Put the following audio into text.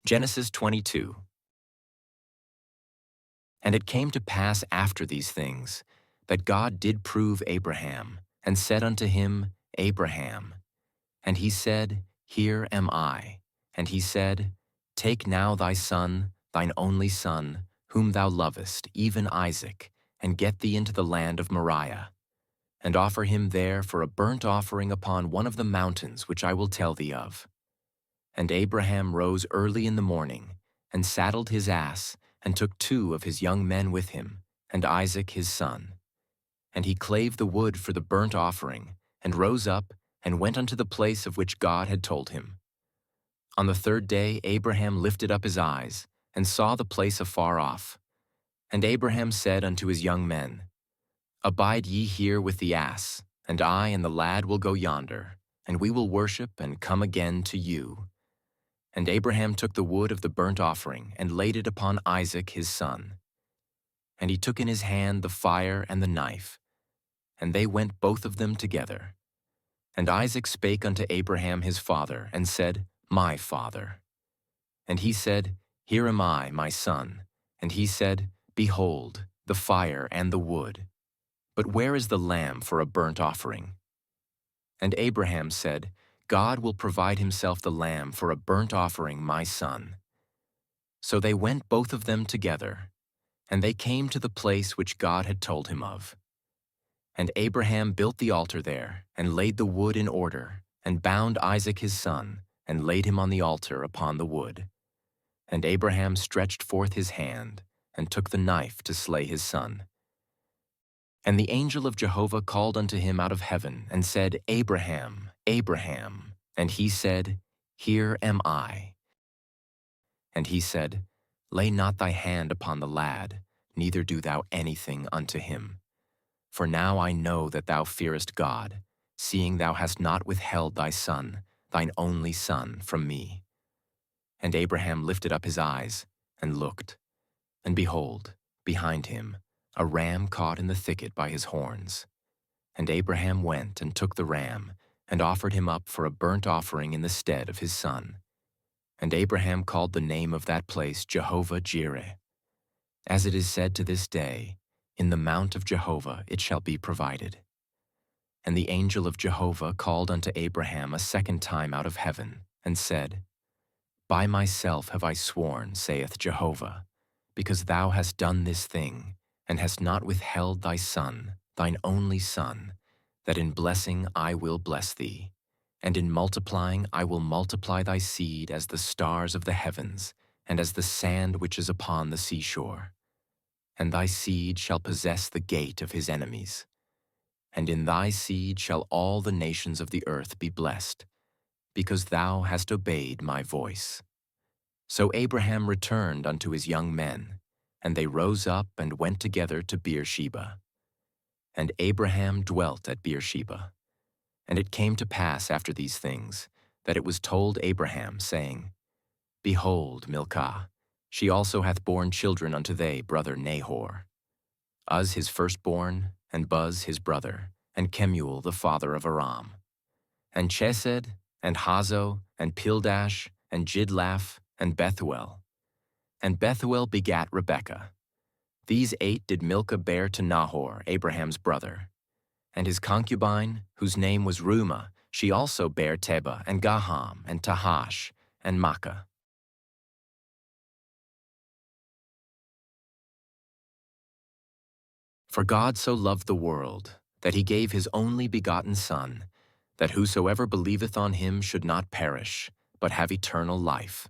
Genesis 22. And it came to pass after these things, that God did prove Abraham, and said unto him, Abraham. And he said, Here am I. And he said, Take now thy son, thine only son, whom thou lovest, even Isaac, and get thee into the land of Moriah, and offer him there for a burnt offering upon one of the mountains which I will tell thee of. And Abraham rose early in the morning, and saddled his ass, and took 2 of his young men with him, and Isaac his son. And he clave the wood for the burnt offering, and rose up, and went unto the place of which God had told him. On the 3rd day Abraham lifted up his eyes, and saw the place afar off. And Abraham said unto his young men, Abide ye here with the ass, and I and the lad will go yonder, and we will worship and come again to you. And Abraham took the wood of the burnt offering, and laid it upon Isaac his son. And he took in his hand the fire and the knife, and they went both of them together. And Isaac spake unto Abraham his father, and said, My father. And he said, Here am I, my son. And he said, Behold, the fire and the wood. But where is the lamb for a burnt offering? And Abraham said, God will provide himself the lamb for a burnt offering, my son. So they went both of them together, and they came to the place which God had told him of. And Abraham built the altar there, and laid the wood in order, and bound Isaac his son, and laid him on the altar upon the wood. And Abraham stretched forth his hand, and took the knife to slay his son. And the angel of Jehovah called unto him out of heaven, and said, Abraham, Abraham. And he said, Here am I. And he said, Lay not thy hand upon the lad, neither do thou anything unto him. For now I know that thou fearest God, seeing thou hast not withheld thy son, thine only son, from me. And Abraham lifted up his eyes, and looked, and behold, behind him, a ram caught in the thicket by his horns. And Abraham went and took the ram, and offered him up for a burnt offering in the stead of his son. And Abraham called the name of that place Jehovah Jireh. As it is said to this day, In the mount of Jehovah it shall be provided. And the angel of Jehovah called unto Abraham a 2nd time out of heaven, and said, By myself have I sworn, saith Jehovah, because thou hast done this thing, and hast not withheld thy son, thine only son, that in blessing I will bless thee, and in multiplying I will multiply thy seed as the stars of the heavens, and as the sand which is upon the seashore. And thy seed shall possess the gate of his enemies. And in thy seed shall all the nations of the earth be blessed, because thou hast obeyed my voice. So Abraham returned unto his young men, and they rose up and went together to Beersheba. And Abraham dwelt at Beersheba. And it came to pass after these things, that it was told Abraham, saying, Behold, Milcah, she also hath borne children unto thy brother Nahor. Uz his firstborn, and Buz his brother, and Kemuel the father of Aram. And Chesed, and Hazo, and Pildash, and Jidlaph, and Bethuel. And Bethuel begat Rebekah. These 8 did Milcah bear to Nahor, Abraham's brother. And his concubine, whose name was Reumah, she also bare Tebah, and Gaham, and Tahash, and Makkah. For God so loved the world, that he gave his only begotten Son, that whosoever believeth on him should not perish, but have eternal life.